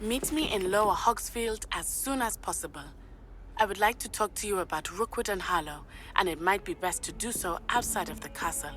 Meet me in Lower Hogsfield as soon as possible. I would like to talk to you about Rookwood and Harlow, and it might be best to do so outside of the castle.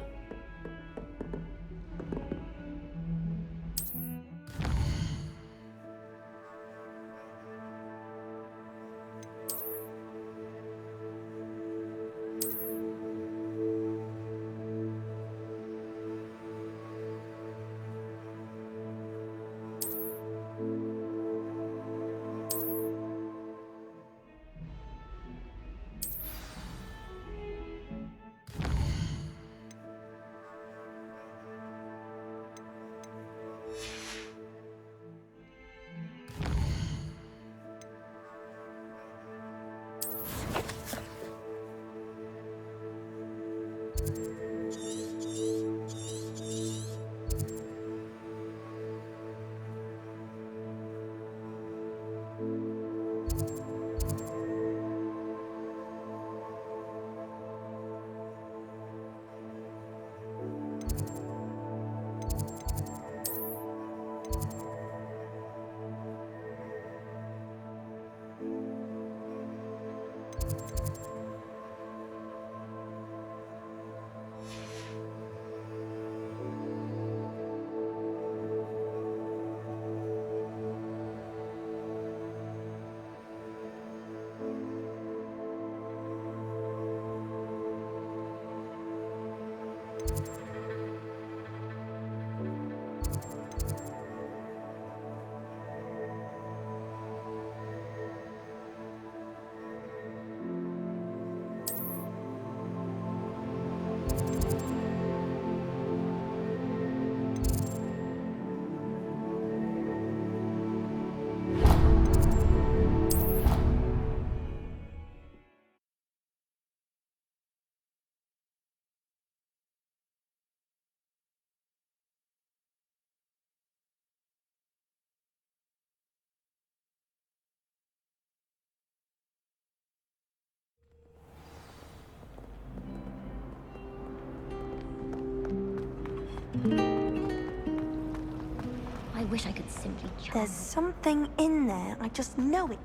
I wish I could simply charm. There's something in there, I just know it.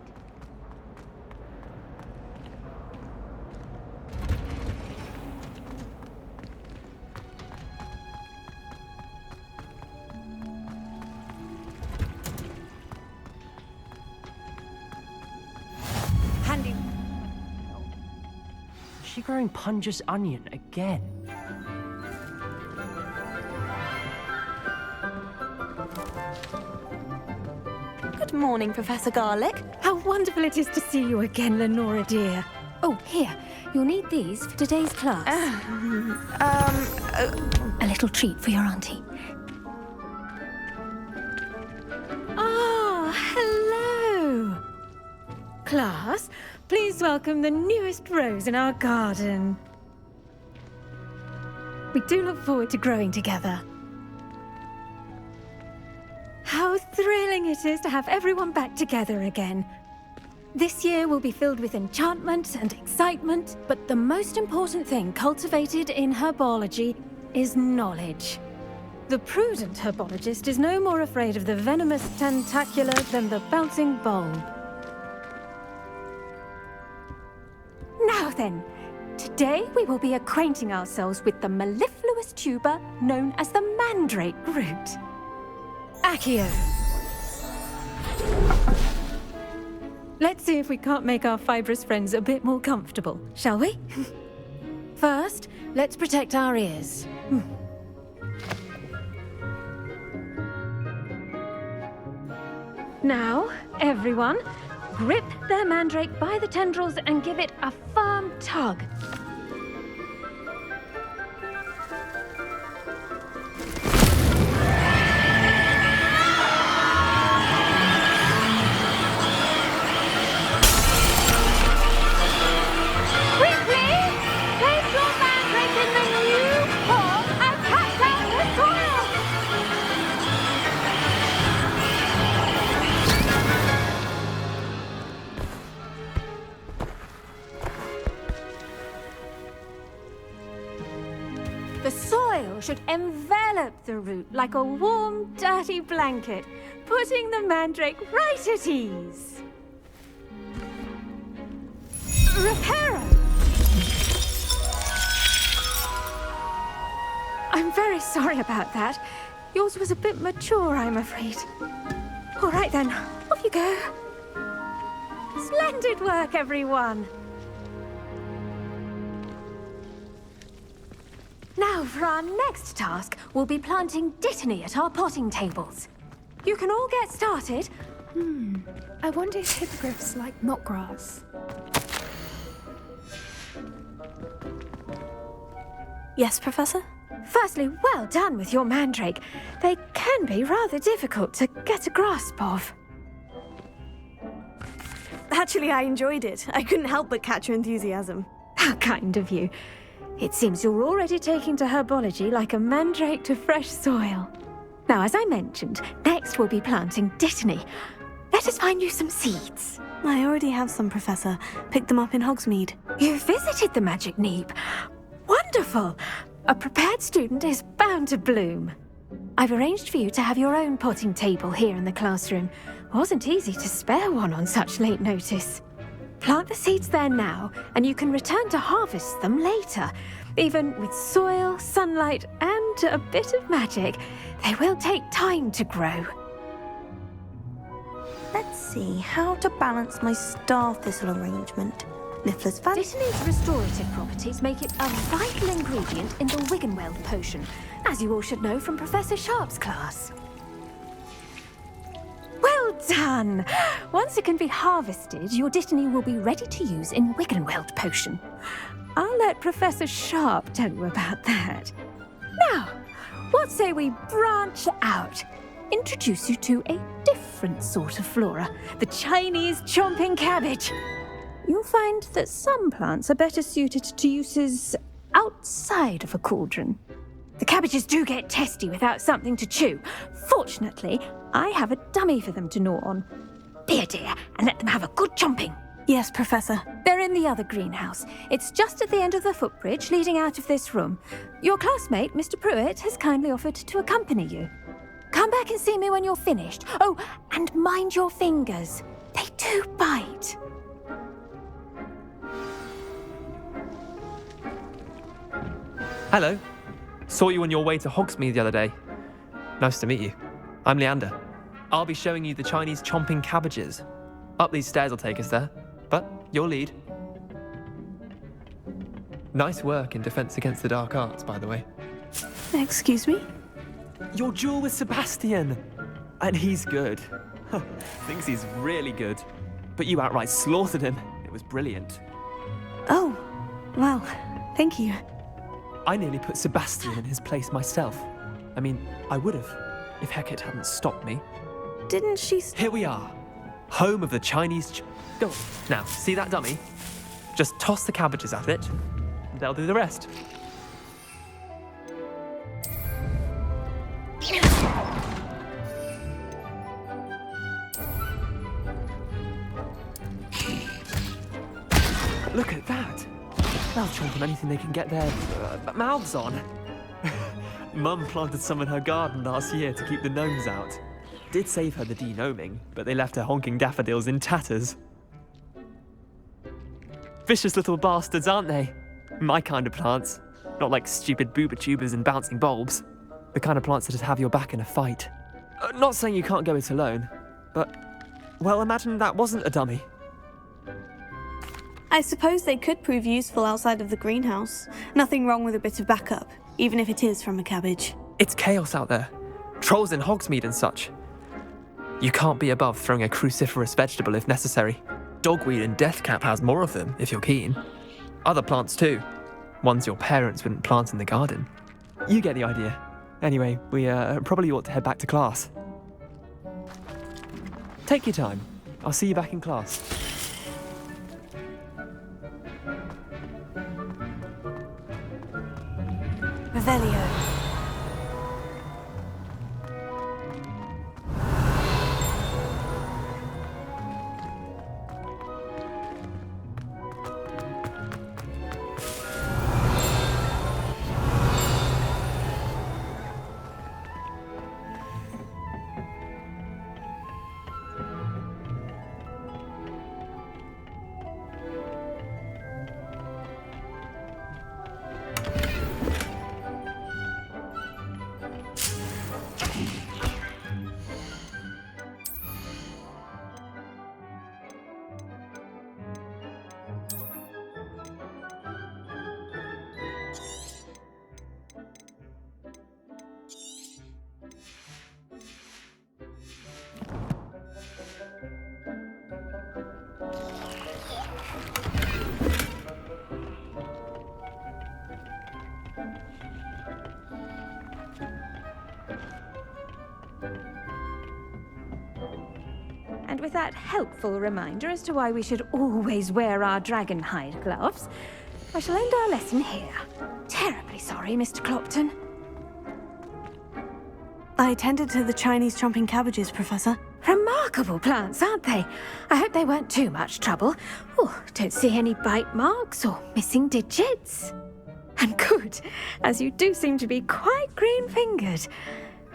Handy. Is she growing Punja's onion again? Good morning, Professor Garlic. How wonderful it is to see you again, Lenora dear. Oh, here. You'll need these for today's class. A little treat for your auntie. Ah, hello. Class, please welcome the newest rose in our garden. We do look forward to growing together. How thrilling it is to have everyone back together again. This year will be filled with enchantment and excitement, but the most important thing cultivated in herbology is knowledge. The prudent herbologist is no more afraid of the venomous tentacular than the bouncing bulb. Now then, today we will be acquainting ourselves with the mellifluous tuber known as the mandrake root. Accio. Let's see if we can't make our fibrous friends a bit more comfortable, shall we? First, let's protect our ears. Now, everyone, grip their mandrake by the tendrils and give it a firm tug. The soil should envelop the root like a warm, dirty blanket, putting the mandrake right at ease. Reparo! I'm very sorry about that. Yours was a bit mature, I'm afraid. All right then, off you go. Splendid work, everyone. Now, for our next task, we'll be planting dittany at our potting tables. You can all get started. I wonder if hippogriffs like knotgrass. Yes, Professor? Firstly, well done with your mandrake. They can be rather difficult to get a grasp of. Actually, I enjoyed it. I couldn't help but catch your enthusiasm. How kind of you. It seems you're already taking to herbology like a mandrake to fresh soil. Now, as I mentioned, next we'll be planting dittany. Let us find you some seeds. I already have some, Professor. Picked them up in Hogsmeade. You visited the Magic Neep. Wonderful! A prepared student is bound to bloom. I've arranged for you to have your own potting table here in the classroom. Wasn't easy to spare one on such late notice. Plant the seeds there now, and you can return to harvest them later. Even with soil, sunlight, and a bit of magic, they will take time to grow. Let's see how to balance my star thistle arrangement. Niffler's fan. Dittany's restorative properties make it a vital ingredient in the Wiggenweld potion, as you all should know from Professor Sharp's class. Well done! Once it can be harvested, your dittany will be ready to use in Wiggenweld potion. I'll let Professor Sharp tell you about that. Now, what say we branch out? Introduce you to a different sort of flora, the Chinese chomping cabbage. You'll find that some plants are better suited to uses outside of a cauldron. The cabbages do get testy without something to chew. Fortunately, I have a dummy for them to gnaw on. Be a dear and let them have a good chomping. Yes, Professor. They're in the other greenhouse. It's just at the end of the footbridge leading out of this room. Your classmate, Mr. Pruitt, has kindly offered to accompany you. Come back and see me when you're finished. Oh, and mind your fingers. They do bite. Hello. Saw you on your way to Hogsmeade the other day. Nice to meet you. I'm Leander. I'll be showing you the Chinese chomping cabbages. Up these stairs will take us there, but your lead. Nice work in Defense Against the Dark Arts, by the way. Excuse me? Your duel with Sebastian! And he's good. Thinks he's really good. But you outright slaughtered him. It was brilliant. Oh, well, thank you. I nearly put Sebastian in his place myself. I mean, I would have, if Hecate hadn't stopped me. Didn't she... Here we are. Home of the Chinese... Go on. Now, see that dummy? Just toss the cabbages at it, and they'll do the rest. Look at that. They'll chomp on anything they can get their mouths on. Mum planted some in her garden last year to keep the gnomes out. Did save her the de-gnoming, but they left her honking daffodils in tatters. Vicious little bastards, aren't they? My kind of plants. Not like stupid booba tubers and bouncing bulbs. The kind of plants that just have your back in a fight. Not saying you can't go it alone, but... Well, imagine that wasn't a dummy. I suppose they could prove useful outside of the greenhouse. Nothing wrong with a bit of backup, even if it is from a cabbage. It's chaos out there. Trolls in Hogsmeade and such. You can't be above throwing a cruciferous vegetable if necessary. Dogweed and deathcap has more of them, if you're keen. Other plants too. Ones your parents wouldn't plant in the garden. You get the idea. Anyway, we probably ought to head back to class. Take your time. I'll see you back in class. Revelio. And with that helpful reminder as to why we should always wear our dragon hide gloves, I shall end our lesson here. Terribly sorry, Mr. Clopton. I tended to the Chinese chomping cabbages, Professor. Remarkable plants, aren't they? I hope they weren't too much trouble. Oh, don't see any bite marks or missing digits. And good, as you do seem to be quite green-fingered.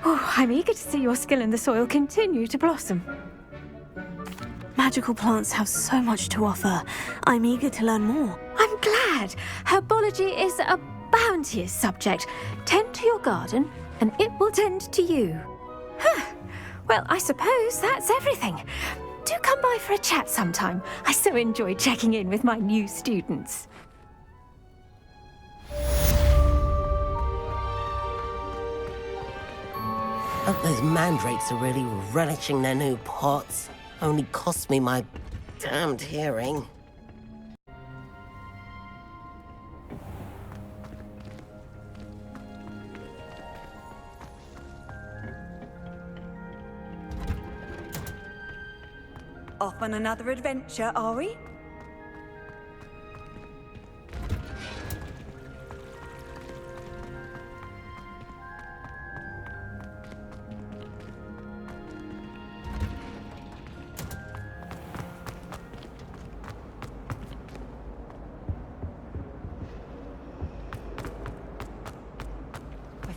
Oh, I'm eager to see your skill in the soil continue to blossom. Magical plants have so much to offer. I'm eager to learn more. I'm glad. Herbology is a bounteous subject. Tend to your garden, and it will tend to you. Huh. Well, I suppose that's everything. Do come by for a chat sometime. I so enjoy checking in with my new students. Hope those mandrakes are really relishing their new pots. Only cost me my damned hearing. Off on another adventure, are we?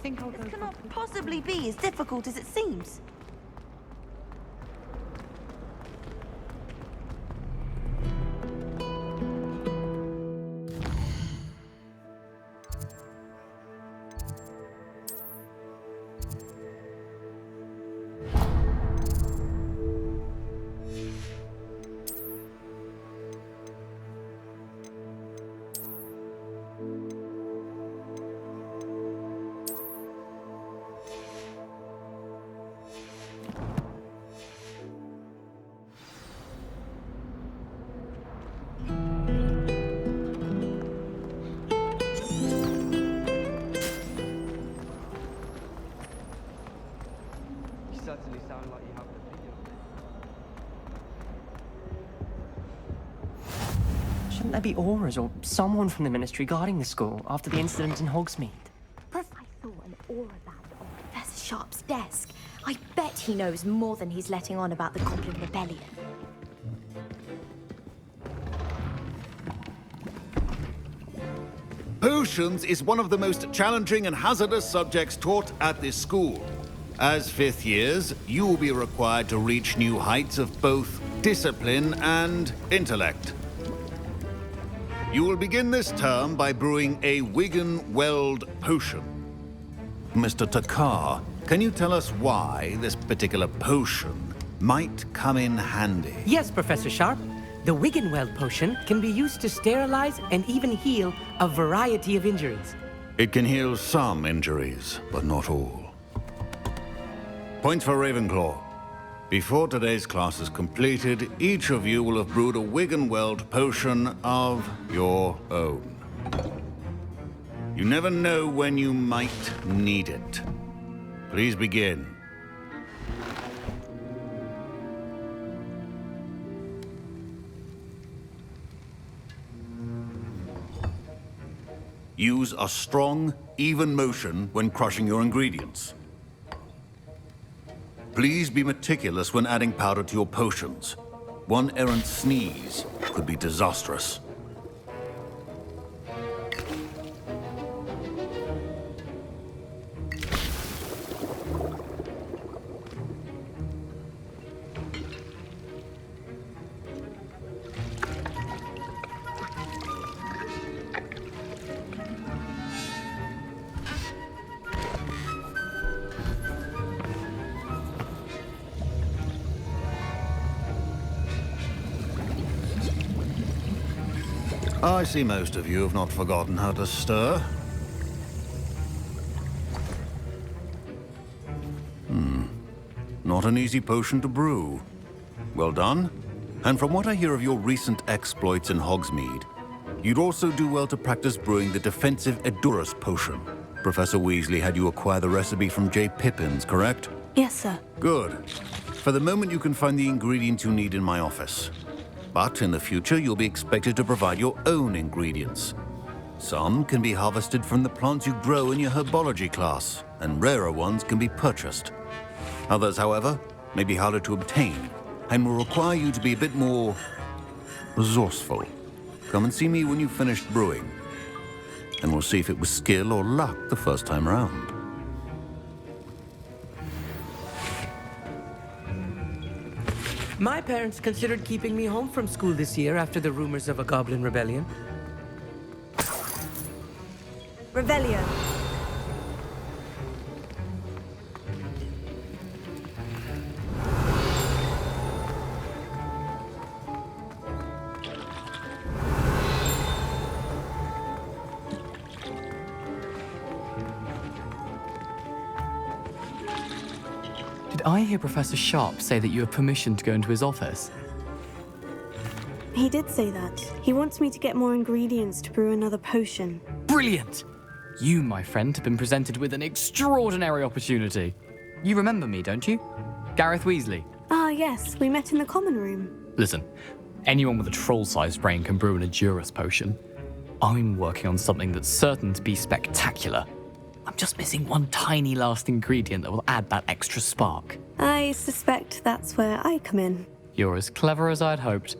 This cannot possibly be as difficult as it seems. Certainly sound like you have the video. Shouldn't there be auras or someone from the Ministry guarding the school after the incident in Hogsmeade? I saw an aura band on Professor Sharp's desk. I bet he knows more than he's letting on about the Goblin Rebellion. Potions is one of the most challenging and hazardous subjects taught at this school. As fifth years, you will be required to reach new heights of both discipline and intellect. You will begin this term by brewing a Wigan-Weld potion. Mr. Takar, can you tell us why this particular potion might come in handy? Yes, Professor Sharp. The Wigan-Weld potion can be used to sterilize and even heal a variety of injuries. It can heal some injuries, but not all. Points for Ravenclaw. Before today's class is completed, each of you will have brewed a Wigan-Weld potion of your own. You never know when you might need it. Please begin. Use a strong, even motion when crushing your ingredients. Please be meticulous when adding powder to your potions. One errant sneeze could be disastrous. I see most of you have not forgotten how to stir. Not an easy potion to brew. Well done. And from what I hear of your recent exploits in Hogsmeade, you'd also do well to practice brewing the defensive Edurus potion. Professor Weasley had you acquire the recipe from J. Pippins, correct? Yes, sir. Good. For the moment, you can find the ingredients you need in my office. But in the future, you'll be expected to provide your own ingredients. Some can be harvested from the plants you grow in your herbology class, and rarer ones can be purchased. Others, however, may be harder to obtain, and will require you to be a bit more resourceful. Come and see me when you've finished brewing, and we'll see if it was skill or luck the first time round. My parents considered keeping me home from school this year after the rumors of a goblin rebellion. Revelio. Did I hear Professor Sharp say that you have permission to go into his office? He did say that. He wants me to get more ingredients to brew another potion. Brilliant! You, my friend, have been presented with an extraordinary opportunity. You remember me, don't you? Gareth Weasley. Ah, yes, we met in the common room. Listen, anyone with a troll-sized brain can brew an Adurus potion. I'm working on something that's certain to be spectacular. I'm just missing one tiny last ingredient that will add that extra spark. I suspect that's where I come in. You're as clever as I'd hoped.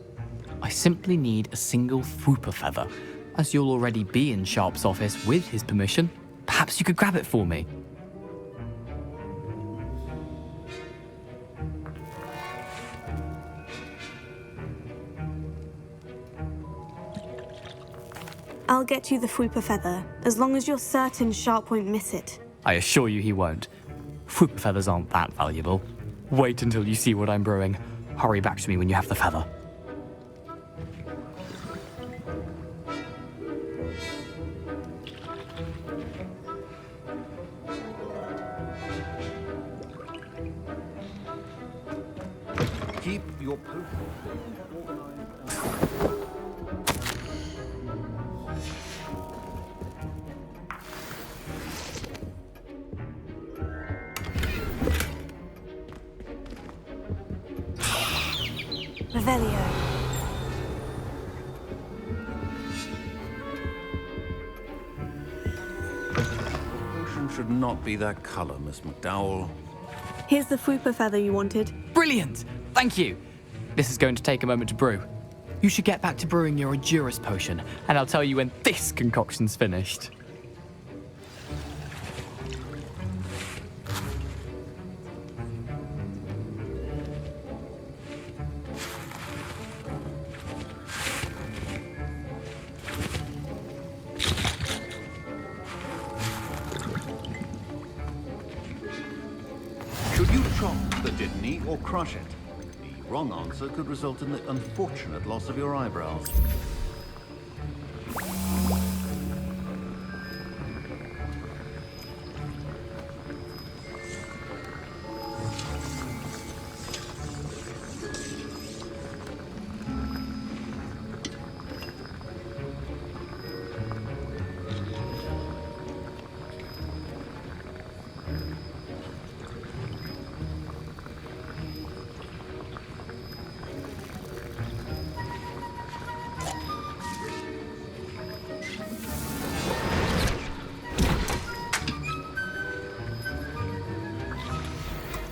I simply need a single Fwooper feather. As you'll already be in Sharp's office with his permission, perhaps you could grab it for me. I'll get you the Fwooper feather, as long as you're certain Sharp won't miss it. I assure you he won't. Fwooper feathers aren't that valuable. Wait until you see what I'm brewing. Hurry back to me when you have the feather. Keep your potion Revelio. should not be that color, Miss McDowell. Here's the Fwooper feather you wanted. Brilliant! Thank you! This is going to take a moment to brew. You should get back to brewing your Adurus potion, and I'll tell you when this concoction's finished. Should you chop the Dittany or crush it? The wrong answer could result in the unfortunate loss of your eyebrows.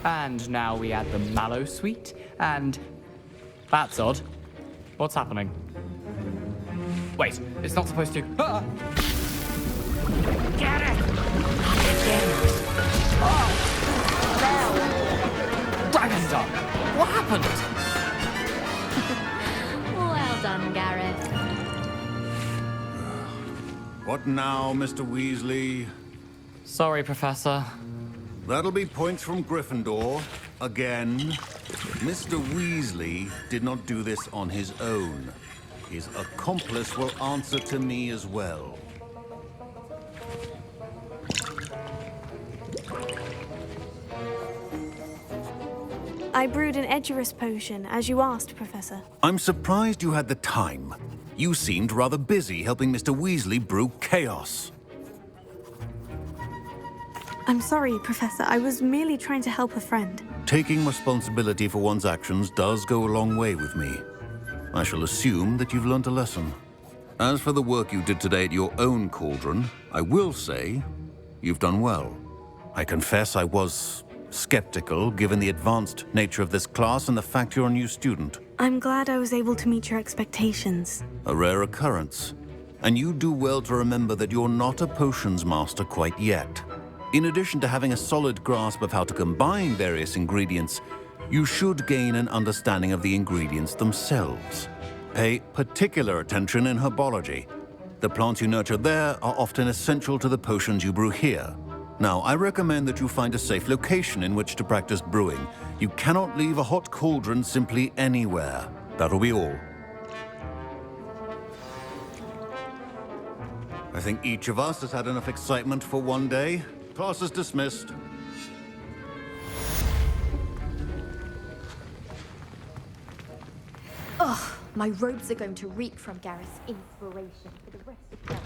And now we add the mallow sweet, and... That's odd. What's happening? Wait, it's not supposed to... Ah! Get it! Oh! No! Dragon Duck! What happened? Well done, Gareth. What now, Mr. Weasley? Sorry, Professor. That'll be points from Gryffindor. Again. Mr. Weasley did not do this on his own. His accomplice will answer to me as well. I brewed an Edurus potion, as you asked, Professor. I'm surprised you had the time. You seemed rather busy helping Mr. Weasley brew chaos. I'm sorry, Professor. I was merely trying to help a friend. Taking responsibility for one's actions does go a long way with me. I shall assume that you've learnt a lesson. As for the work you did today at your own cauldron, I will say you've done well. I confess I was skeptical, given the advanced nature of this class and the fact you're a new student. I'm glad I was able to meet your expectations. A rare occurrence. And you do well to remember that you're not a potions master quite yet. In addition to having a solid grasp of how to combine various ingredients, you should gain an understanding of the ingredients themselves. Pay particular attention in herbology. The plants you nurture there are often essential to the potions you brew here. Now, I recommend that you find a safe location in which to practice brewing. You cannot leave a hot cauldron simply anywhere. That'll be all. I think each of us has had enough excitement for one day. Class is dismissed. Ugh, my robes are going to reek from Gareth's inspiration for the rest of the day.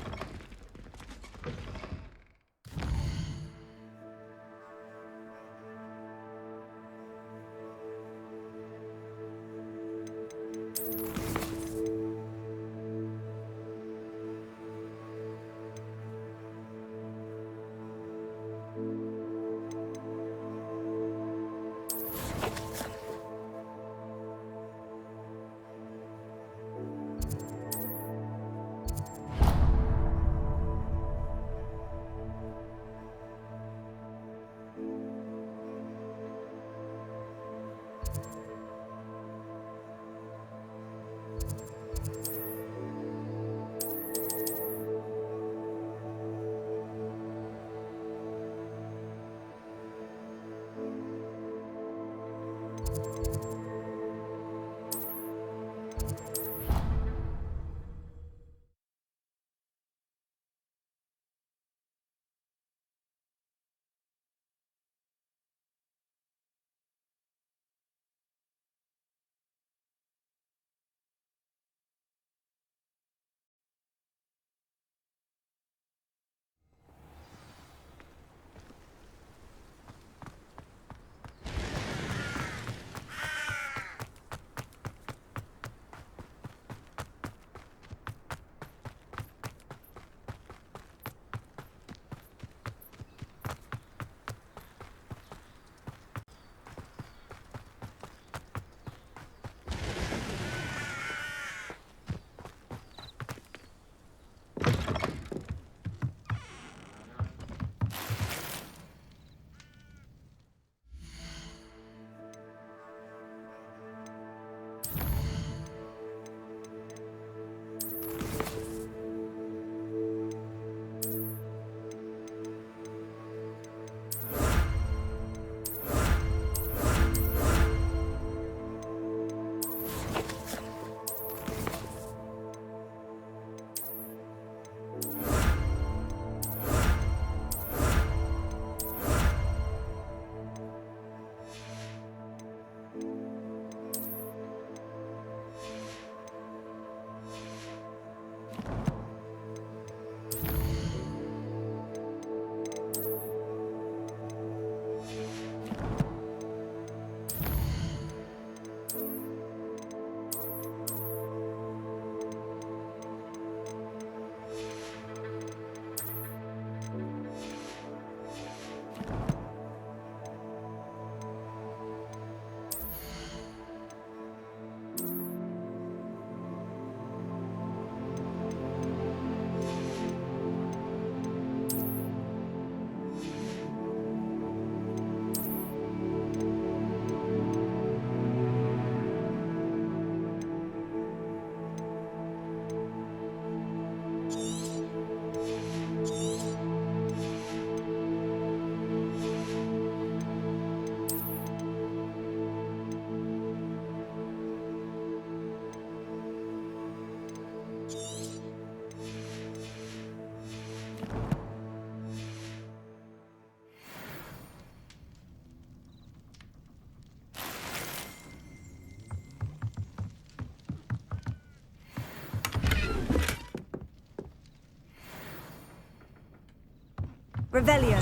Revelio.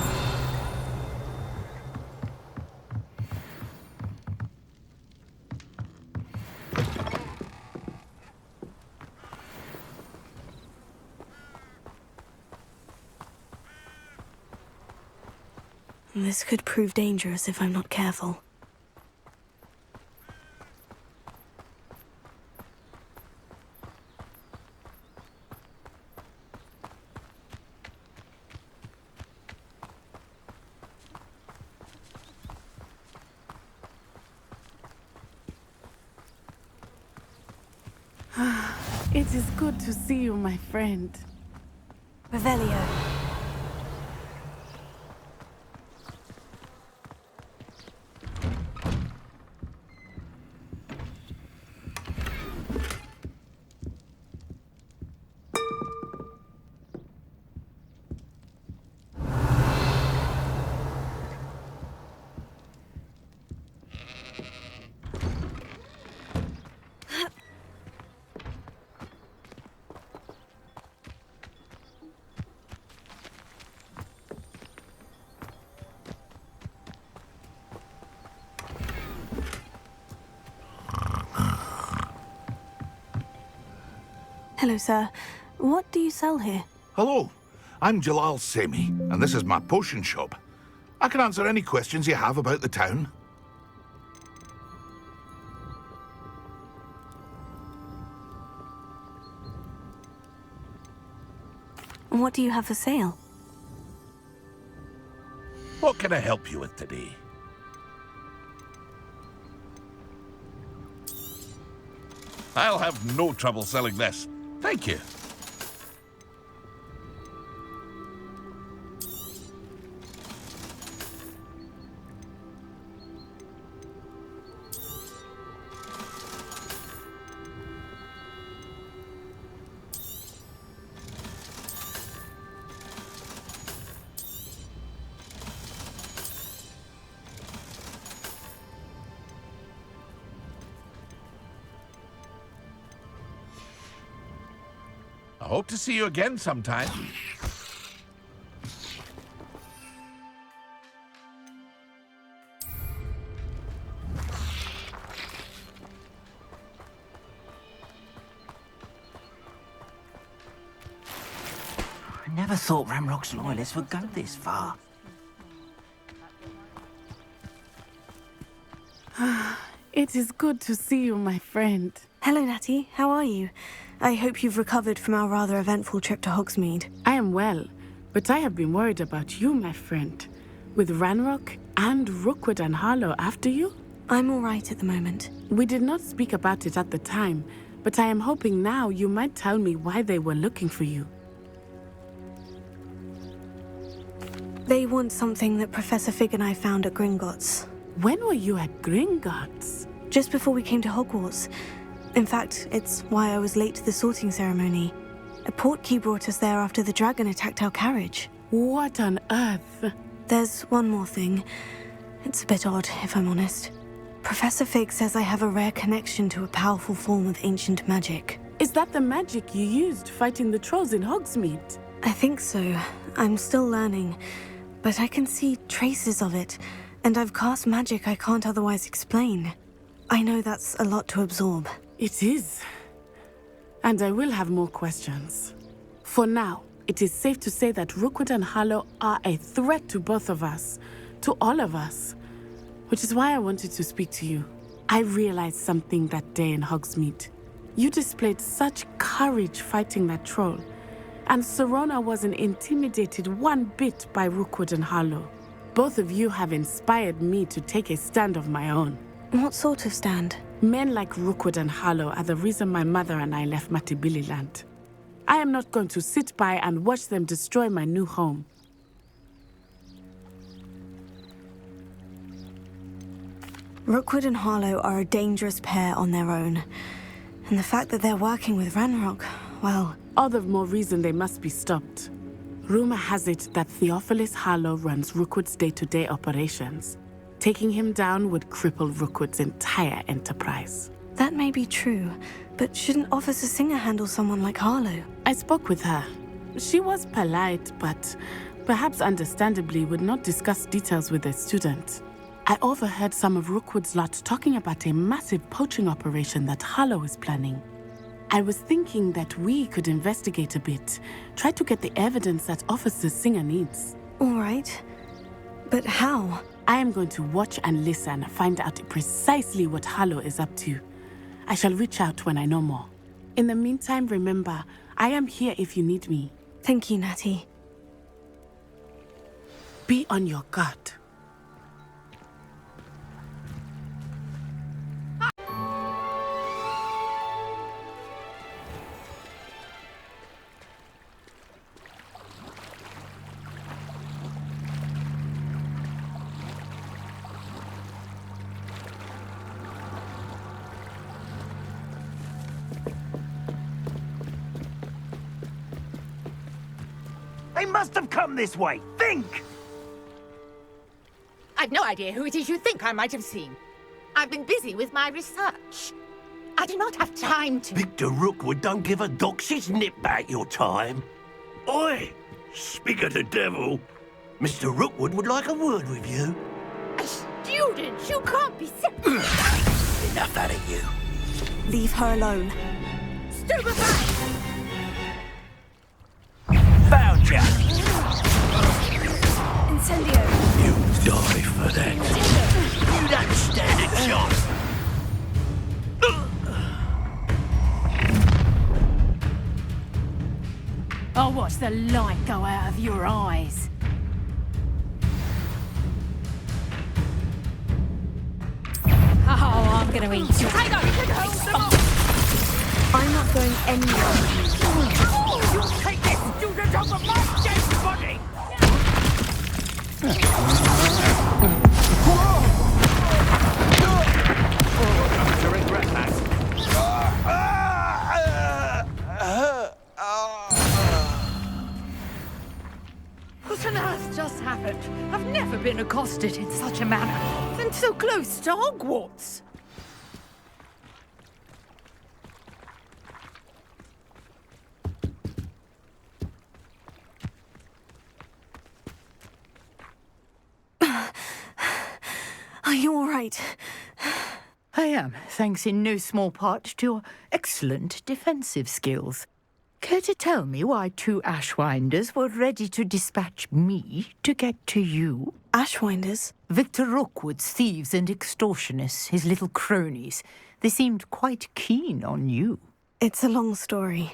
This could prove dangerous if I'm not careful. It is good to see you, my friend. Revelio. Hello, sir. What do you sell here? Hello, I'm Jalal Semi, and this is my potion shop. I can answer any questions you have about the town. What do you have for sale? What can I help you with today? I'll have no trouble selling this. Thank you. I hope to see you again sometime. I never thought Ramrock's loyalists would go this far. It is good to see you, my friend. Hello, Natty. How are you? I hope you've recovered from our rather eventful trip to Hogsmeade. I am well, but I have been worried about you, my friend. With Ranrock and Rookwood and Harlow after you? I'm all right at the moment. We did not speak about it at the time, but I am hoping now you might tell me why they were looking for you. They want something that Professor Fig and I found at Gringotts. When were you at Gringotts? Just before we came to Hogwarts. In fact, it's why I was late to the sorting ceremony. A portkey brought us there after the dragon attacked our carriage. What on earth? There's one more thing. It's a bit odd, if I'm honest. Professor Fig says I have a rare connection to a powerful form of ancient magic. Is that the magic you used fighting the trolls in Hogsmeade? I think so. I'm still learning, but I can see traces of it, and I've cast magic I can't otherwise explain. I know that's a lot to absorb. It is. And I will have more questions. For now, it is safe to say that Rookwood and Harlow are a threat to both of us, to all of us. Which is why I wanted to speak to you. I realized something that day in Hogsmeade. You displayed such courage fighting that troll, and Serona wasn't intimidated one bit by Rookwood and Harlow. Both of you have inspired me to take a stand of my own. What sort of stand? Men like Rookwood and Harlow are the reason my mother and I left Matabeleland. I am not going to sit by and watch them destroy my new home. Rookwood and Harlow are a dangerous pair on their own. And the fact that they're working with Ranrock, well... All the more reason they must be stopped. Rumor has it that Theophilus Harlow runs Rookwood's day-to-day operations. Taking him down would cripple Rookwood's entire enterprise. That may be true, but shouldn't Officer Singer handle someone like Harlow? I spoke with her. She was polite, but perhaps understandably would not discuss details with a student. I overheard some of Rookwood's lot talking about a massive poaching operation that Harlow is planning. I was thinking that we could investigate a bit, try to get the evidence that Officer Singer needs. All right. But how? I am going to watch and listen, find out precisely what Harlow is up to. I shall reach out when I know more. In the meantime, remember, I am here if you need me. Thank you, Natty. Be on your guard. They must have come this way. Think! I've no idea who it is you think I might have seen. I've been busy with my research. I do not have time to... Victor Rookwood don't give a doxy's nip back your time. Oi! Speak of the devil. Mr. Rookwood would like a word with you. A student? You can't be... Enough out of you. Leave her alone. Stupefy! Found ya! Incendio! You die for that. You don't stand a chance. I'll watch the light go out of your eyes. Oh, I'm gonna eat you. Hang on, you can hold them off! I'm not going anywhere. You take this student over my dead body! To regret that. What on earth just happened? I've never been accosted in such a manner. And so close to Hogwarts. Are you all right? I am, thanks in no small part to your excellent defensive skills. Care to tell me why two Ashwinders were ready to dispatch me to get to you? Ashwinders? Victor Rookwood's thieves and extortionists, his little cronies. They seemed quite keen on you. It's a long story,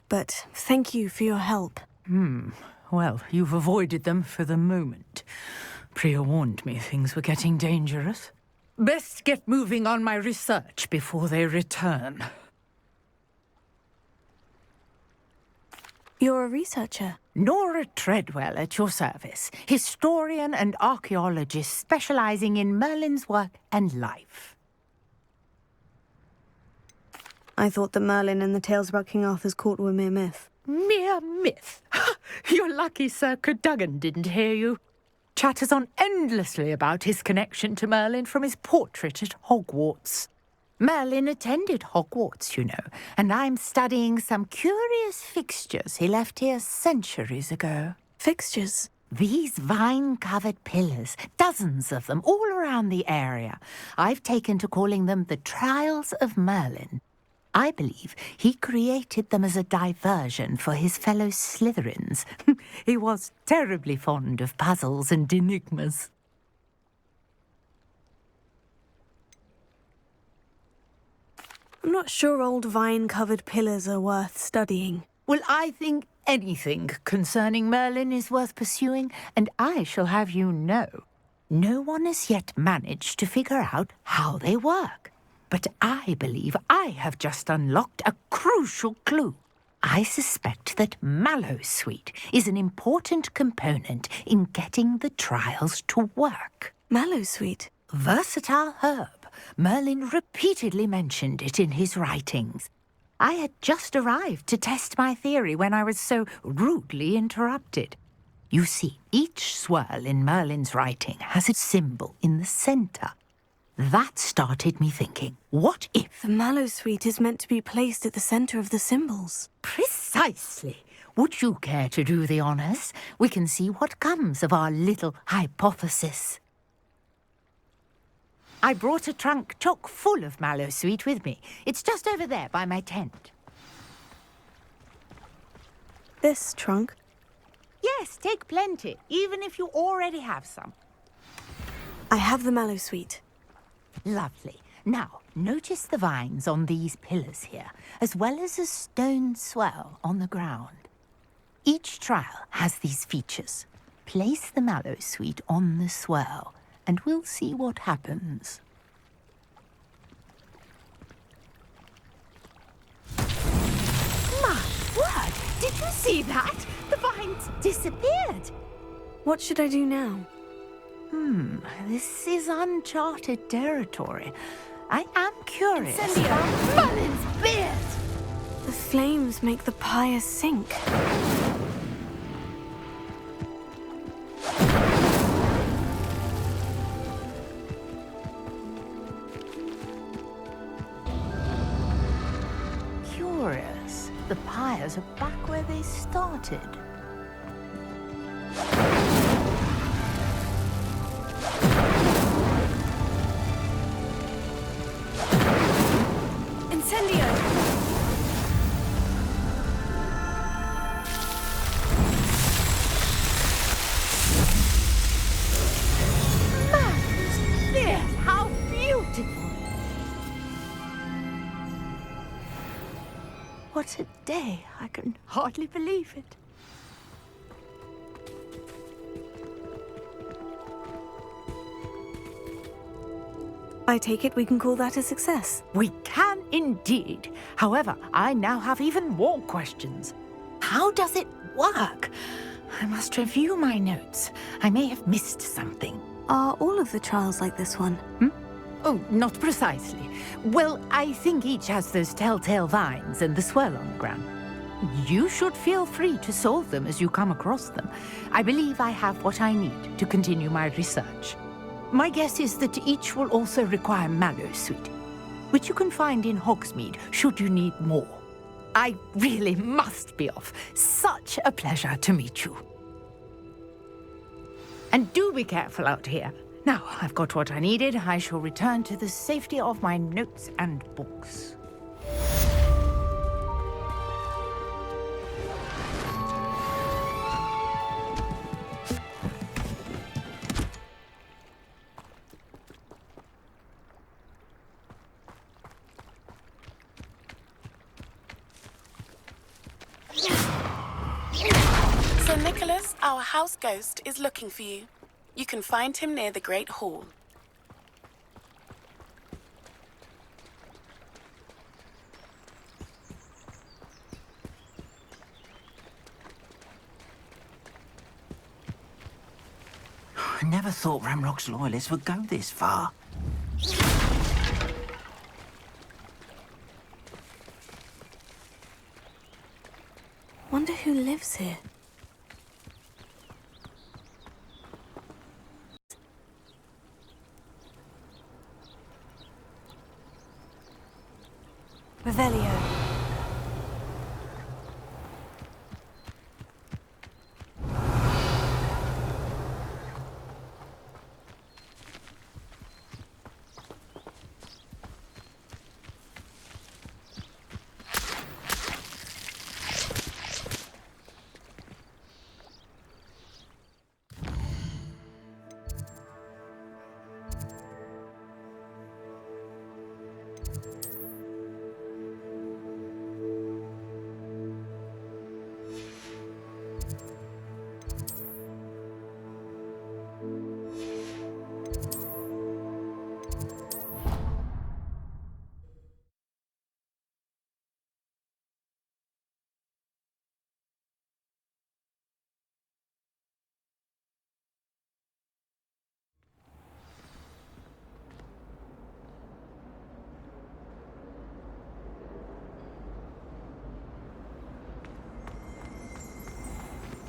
but thank you for your help. Well, you've avoided them for the moment. Priya warned me things were getting dangerous. Best get moving on my research before they return. You're a researcher? Nora Treadwell at your service, historian and archaeologist specializing in Merlin's work and life. I thought that Merlin and the tales about King Arthur's court were mere myth. Mere myth? You're lucky Sir Cadogan didn't hear you. Chatters on endlessly about his connection to Merlin from his portrait at Hogwarts. Merlin attended Hogwarts, you know, and I'm studying some curious fixtures he left here centuries ago. Fixtures? These vine-covered pillars, dozens of them, all around the area. I've taken to calling them the Trials of Merlin. I believe he created them as a diversion for his fellow Slytherins. He was terribly fond of puzzles and enigmas. I'm not sure old vine-covered pillars are worth studying. Well, I think anything concerning Merlin is worth pursuing, and I shall have you know, no one has yet managed to figure out how they work. But I believe I have just unlocked a crucial clue. I suspect that Mallowsweet is an important component in getting the trials to work. Mallowsweet? Versatile herb. Merlin repeatedly mentioned it in his writings. I had just arrived to test my theory when I was so rudely interrupted. You see, each swirl in Merlin's writing has a symbol in the centre. That started me thinking, what if... The Mallowsweet is meant to be placed at the centre of the symbols. Precisely. Would you care to do the honours? We can see what comes of our little hypothesis. I brought a trunk chock full of Mallowsweet with me. It's just over there by my tent. This trunk? Yes, take plenty, even if you already have some. I have the mallow suite. Lovely. Now, notice the vines on these pillars here, as well as a stone swell on the ground. Each trial has these features. Place the mallow suite on the swell, and we'll see what happens. My word! Did you see that? The vines disappeared! What should I do now? This is uncharted territory. I am curious Incendio! about Merlin's beard! The flames make the pyre sink. Curious. The pyres are back where they started. Incendio! Merlin's beard! How beautiful! What a day. I can hardly believe it. I take it we can call that a success. We can indeed. However, I now have even more questions. How does it work? I must review my notes. I may have missed something. Are all of the trials like this one? Oh, not precisely. Well, I think each has those telltale vines and the swirl on the ground. You should feel free to solve them as you come across them. I believe I have what I need to continue my research. My guess is that each will also require mallow suite, which you can find in Hogsmeade should you need more. I really must be off. Such a pleasure to meet you. And do be careful out here. Now, I've got what I needed. I shall return to the safety of my notes and books. Sir Nicholas, our house ghost, is looking for you. You can find him near the Great Hall. I never thought Ramrock's loyalists would go this far. Wonder who lives here. Revelio.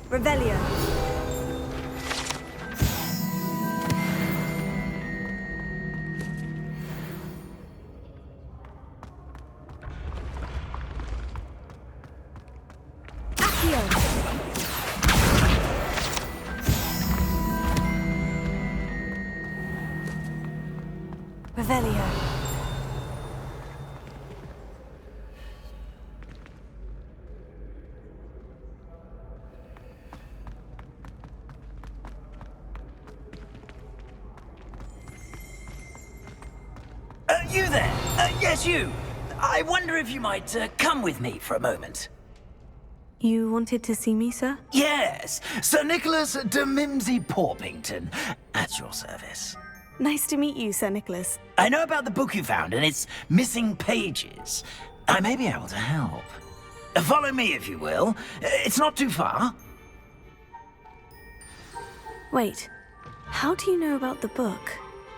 Revelio. Revelio. You there? Yes, you. I wonder if you might come with me for a moment. You wanted to see me, sir? Yes, Sir Nicholas de Mimsy Porpington, at your service. Nice to meet you, Sir Nicholas. I know about the book you found and its missing pages. I may be able to help. Follow me, if you will. It's not too far. Wait, how do you know about the book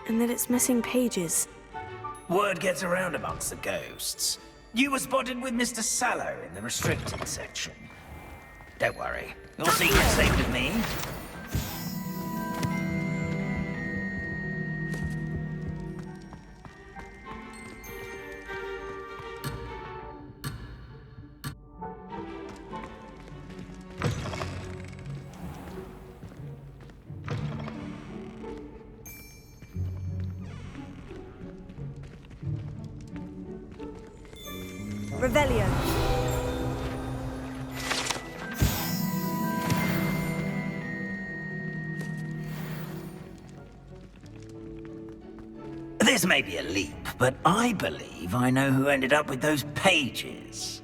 and that it's missing pages? Word gets around amongst the ghosts. You were spotted with Mr. Sallow in the restricted section. Don't worry, your secret's safe with me. Revelio. This may be a leap, but I believe I know who ended up with those pages.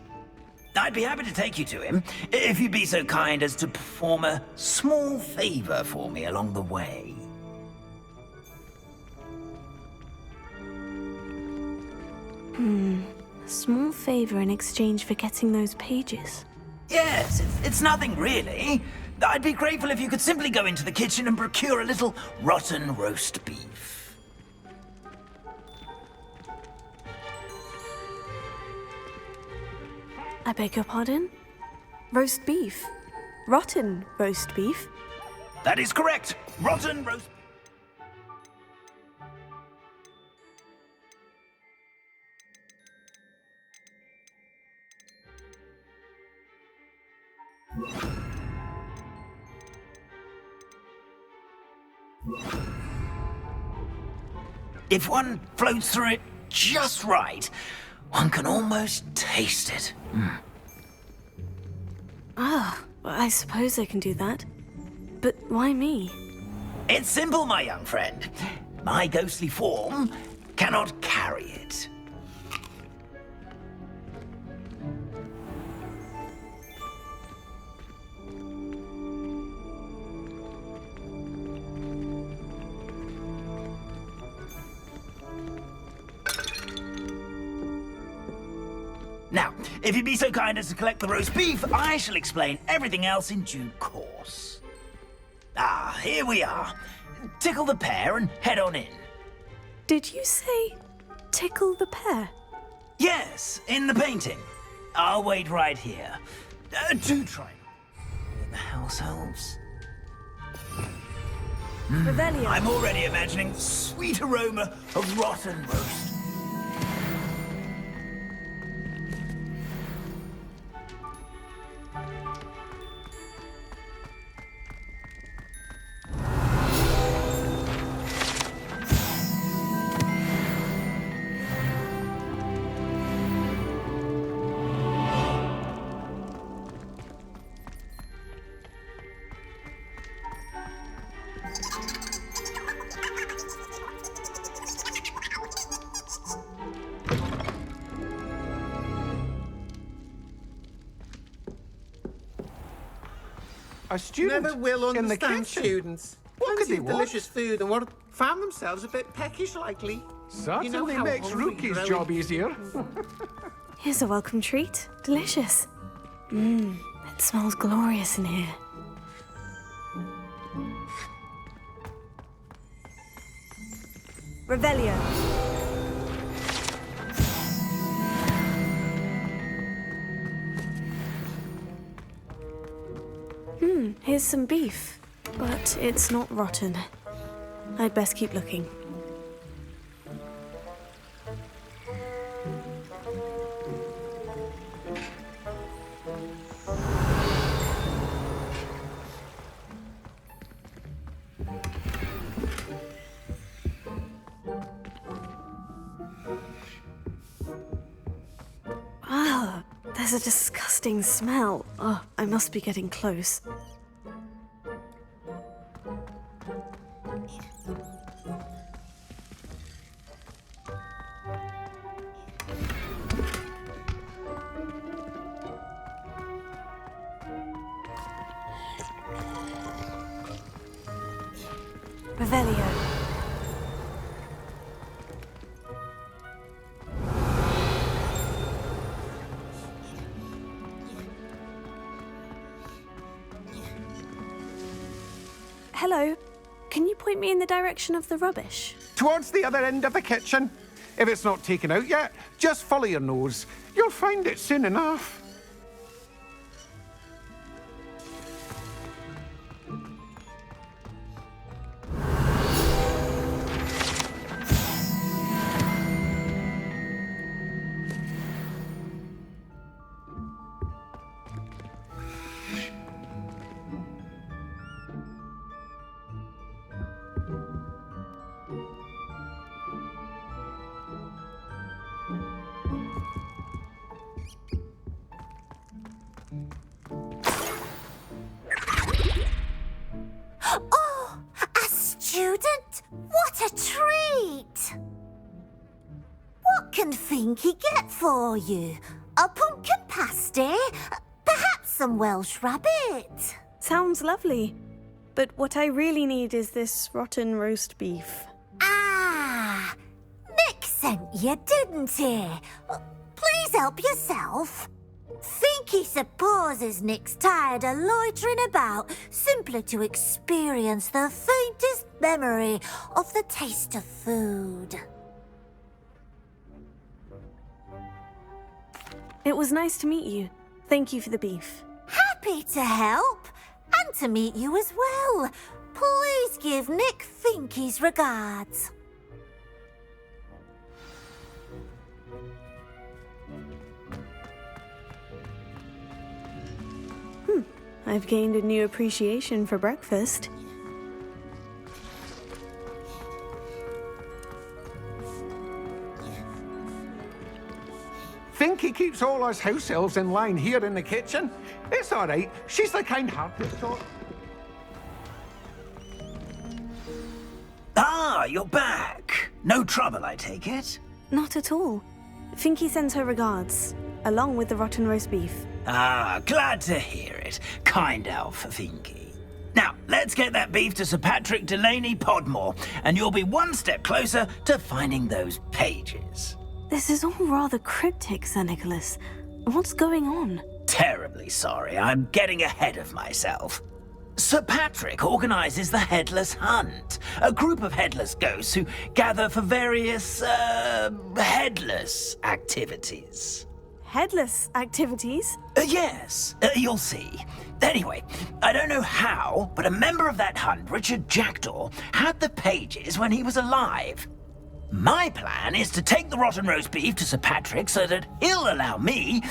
I'd be happy to take you to him, if you'd be so kind as to perform a small favor for me along the way. A small favor in exchange for getting those pages. Yes, it's nothing really. I'd be grateful if you could simply go into the kitchen and procure a little rotten roast beef. I beg your pardon? Roast beef? Rotten roast beef? That is correct. Rotten roast. If one floats through it just right, one can almost taste it. Ah, I suppose I can do that. But why me? It's simple, my young friend. My ghostly form cannot carry it. Now, if you'd be so kind as to collect the roast beef, I shall explain everything else in due course. Ah, here we are. Tickle the pear and head on in. Did you say tickle the pear? Yes, in the painting. I'll wait right here. Do try in the house elves. Revelio. I'm already imagining the sweet aroma of rotten roast. A student Never will in the understand kitchen. students. What could Plenty they of want? delicious food and what found themselves a bit peckish likely. Certainly how makes hungry Rookie's growing- job easier. Here's a welcome treat. Delicious. It smells glorious in here. Revelio. Here's some beef, but it's not rotten. I'd best keep looking. Ah, there's a disgusting smell. Oh, I must be getting close. Revelio. Hello. Can you point me in the direction of the rubbish? Towards the other end of the kitchen. If it's not taken out yet, just follow your nose. You'll find it soon enough. Oh, a student? What a treat! What can Finky get for you? A pumpkin pasty? Perhaps some Welsh rabbit? Sounds lovely. But what I really need is this rotten roast beef. Ah, Nick sent you, didn't he? Please help yourself. Finky supposes Nick's tired of loitering about simply to experience the faintest memory of the taste of food. It was nice to meet you. Thank you for the beef. Happy to help, and to meet you as well. Please give Nick Finky's regards. I've gained a new appreciation for breakfast. Finky keeps all us house elves in line here in the kitchen. It's all right. She's the kind-hearted sort. Ah, you're back. No trouble, I take it? Not at all. Finky sends her regards, along with the rotten roast beef. Ah, glad to hear it. Kind elf, Finky. Now, let's get that beef to Sir Patrick Delaney Podmore, and you'll be one step closer to finding those pages. This is all rather cryptic, Sir Nicholas. What's going on? Terribly sorry, I'm getting ahead of myself. Sir Patrick organises the Headless Hunt, a group of headless ghosts who gather for various, headless activities. Headless activities? Yes, you'll see. Anyway, I don't know how, but a member of that hunt, Richard Jackdaw, had the pages when he was alive. My plan is to take the rotten roast beef to Sir Patrick so that he'll allow me,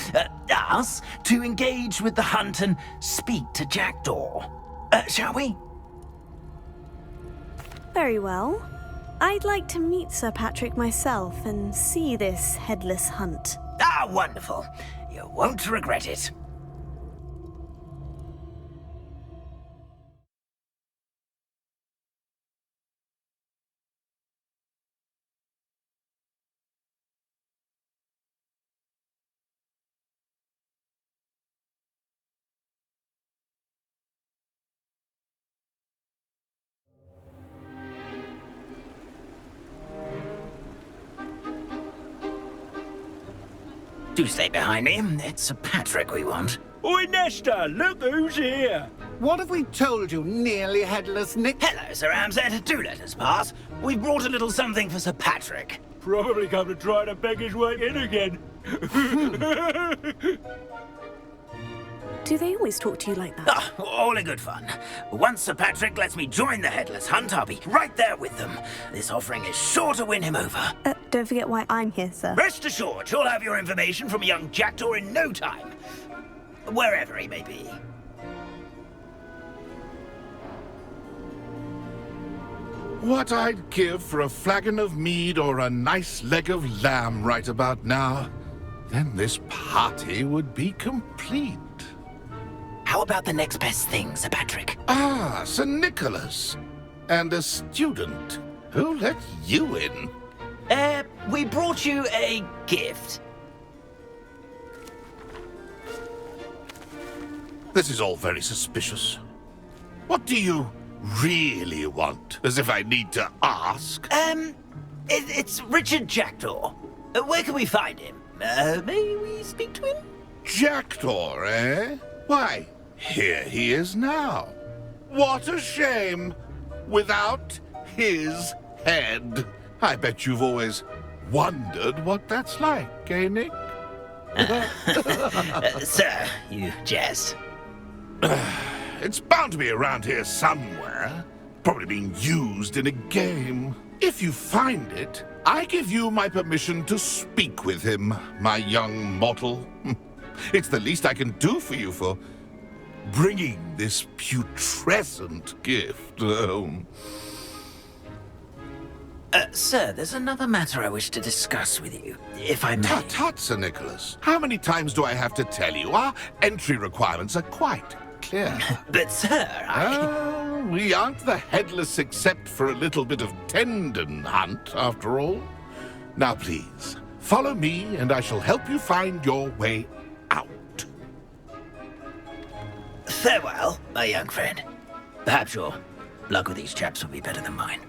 us, to engage with the hunt and speak to Jackdaw. Shall we? Very well. I'd like to meet Sir Patrick myself and see this headless hunt. Ah, wonderful. You won't regret it. Do stay behind me. It's Sir Patrick we want. Oi, Nesta, look who's here. What have we told you, nearly headless Nick? Hello, Sir Ramsed. Do let us pass. We've brought a little something for Sir Patrick. Probably come to try to beg his way in again. Do they always talk to you like that? Ah, all in good fun. Once Sir Patrick lets me join the Headless Hunt, I'll be right there with them. This offering is sure to win him over. Don't forget why I'm here, sir. Rest assured, you'll have your information from young Jackdaw in no time. Wherever he may be. What I'd give for a flagon of mead or a nice leg of lamb right about now. Then this party would be complete. How about the next best thing, Sir Patrick? Ah, Sir Nicholas. And a student. Who let you in? We brought you a gift. This is all very suspicious. What do you really want? As if I need to ask. It's Richard Jackdaw. Where can we find him? May we speak to him? Jackdaw, eh? Why, here he is now. What a shame. Without his head. I bet you've always wondered what that's like, eh, Nick? Sir, you jest. It's bound to be around here somewhere. Probably being used in a game. If you find it, I give you my permission to speak with him, my young mortal. It's the least I can do for you for bringing this putrescent gift home. Sir, there's another matter I wish to discuss with you, if I may. Tut, Sir Nicholas. How many times do I have to tell you? Our entry requirements are quite clear. But, sir, we aren't the headless except for a little bit of tendon hunt, after all. Now, please, follow me, and I shall help you find your way out. Farewell, my young friend. Perhaps your luck with these chaps will be better than mine.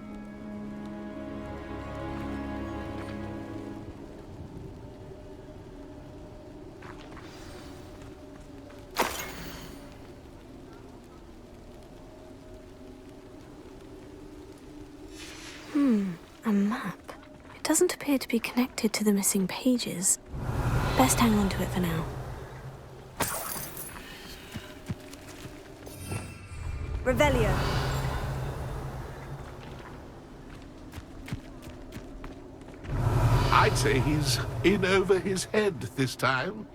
A map. It doesn't appear to be connected to the missing pages. Best hang on to it for now. Revelio. I'd say he's in over his head this time.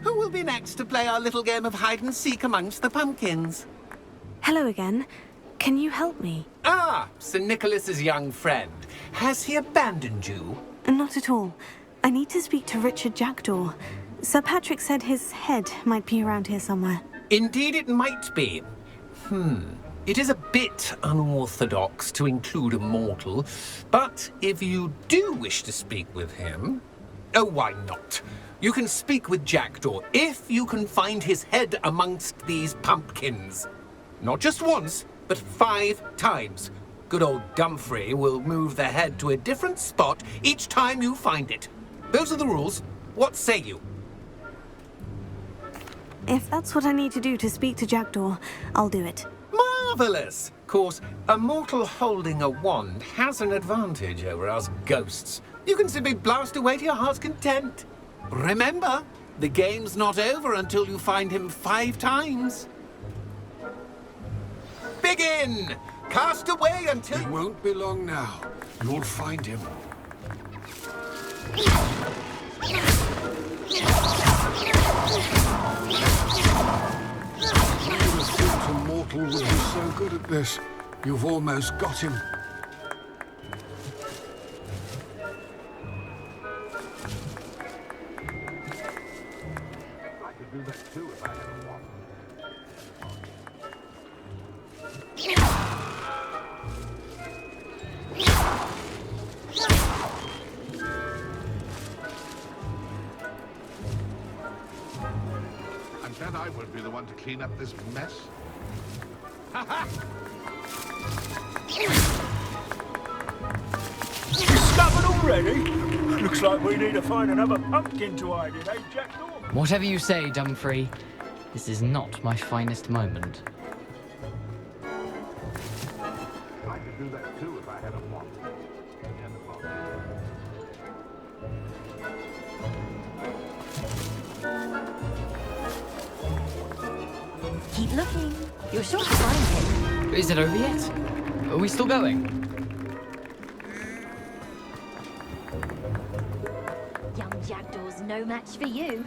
Who will be next to play our little game of hide-and-seek amongst the pumpkins? Hello again. Can you help me? Ah, Sir Nicholas's young friend. Has he abandoned you? Not at all. I need to speak to Richard Jackdaw. Sir Patrick said his head might be around here somewhere. Indeed it might be. It is a bit unorthodox to include a mortal, but if you do wish to speak with him... Oh, why not? You can speak with Jackdaw if you can find his head amongst these pumpkins. Not just once, but 5 times. Good old Dumfrey will move the head to a different spot each time you find it. Those are the rules. What say you? If that's what I need to do to speak to Jackdaw, I'll do it. Marvelous! Of course, a mortal holding a wand has an advantage over us ghosts. You can simply blast away to your heart's content. Remember, the game's not over until you find him 5 times. Begin! Cast away until... It won't be long now. You'll find him. I would have thought a mortal would be so good at this. You've almost got him. I could do that too if I had a wand. I bet I would be the one to clean up this mess. Discovered already? Looks like we need to find another pumpkin to hide in, eh, Jackdaw? Whatever you say, Dumfrey. This is not my finest moment. I could do that too if I had a wand. Keep looking. You're sure to find him. Is it over yet? Are we still going? Young Jackdaw's no match for you.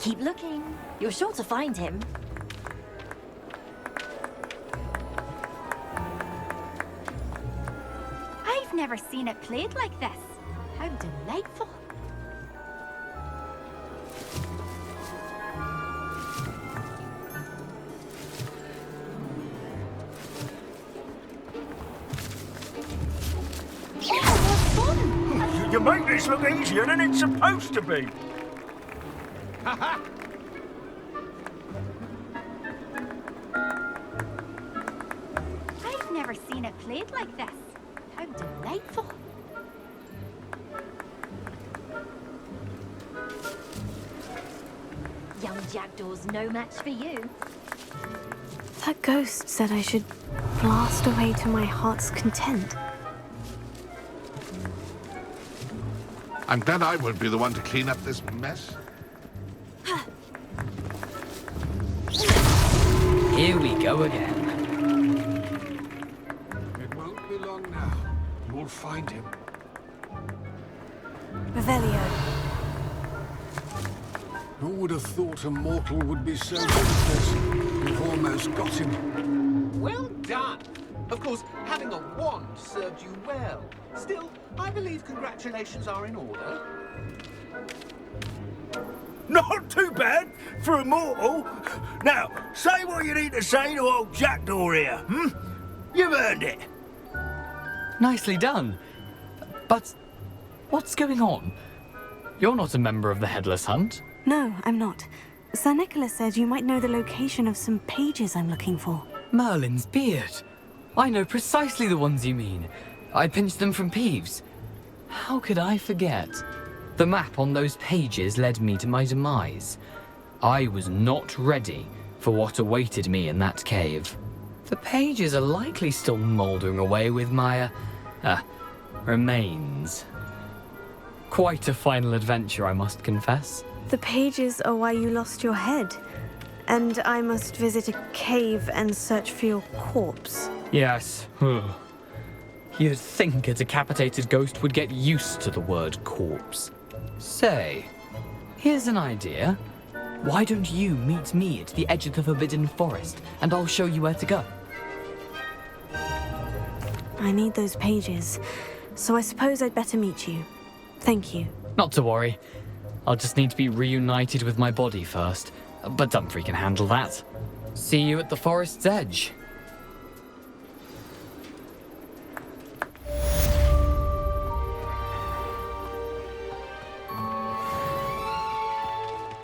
Keep looking. You're sure to find him. I've never seen it played like this. How delightful. You make this look easier than it's supposed to be. I've never seen it played like this. How delightful. Young Jackdaw's no match for you. That ghost said I should blast away to my heart's content. I'm glad I won't be the one to clean up this mess. Here we go again. It won't be long now. You'll find him. Revelio. Who would have thought a mortal would be so good at this? We've almost got him. Well done. Of course, having a wand served you well. Still, I believe congratulations are in order. Not too bad for a mortal. Now, say what you need to say to old Jackdaw here, hmm? You've earned it. Nicely done. But what's going on? You're not a member of the Headless Hunt. No, I'm not. Sir Nicholas said you might know the location of some pages I'm looking for. Merlin's beard. I know precisely the ones you mean. I pinched them from Peeves. How could I forget? The map on those pages led me to my demise. I was not ready for what awaited me in that cave. The pages are likely still mouldering away with my, remains. Quite a final adventure, I must confess. The pages are why you lost your head. And I must visit a cave and search for your corpse. Yes. You'd think a decapitated ghost would get used to the word corpse. Say, here's an idea. Why don't you meet me at the edge of the Forbidden Forest, and I'll show you where to go? I need those pages, so I suppose I'd better meet you. Thank you. Not to worry. I'll just need to be reunited with my body first, but Dumfries can handle that. See you at the forest's edge.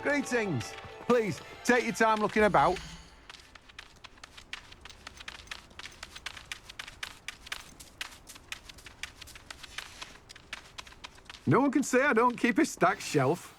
Greetings. Please, take your time looking about. No one can say I don't keep a stacked shelf.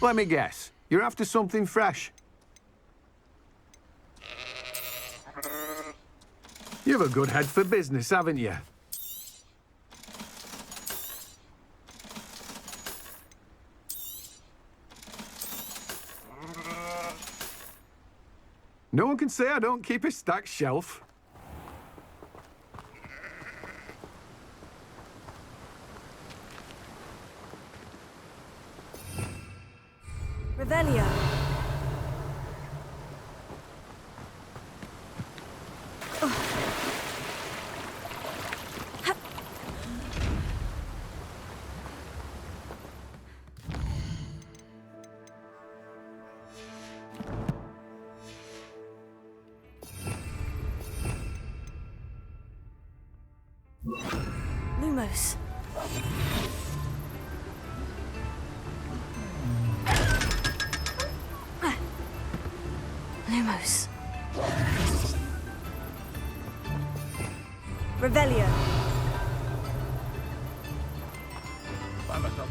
Let me guess. You're after something fresh. You've a good head for business, haven't you? No one can say I don't keep a stacked shelf. Revelio. Lumos. Lumos. Revelio. By myself.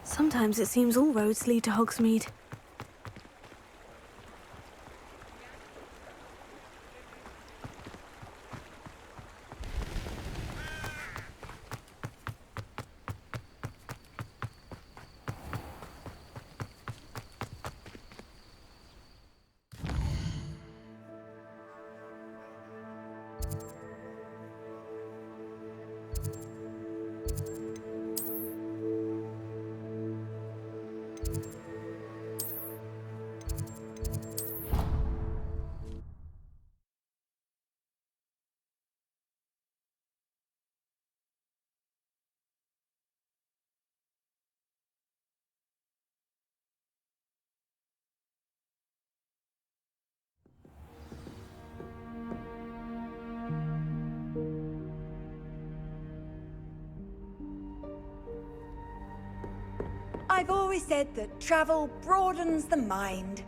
Sometimes it seems all roads lead to Hogsmeade. I've always said that travel broadens the mind.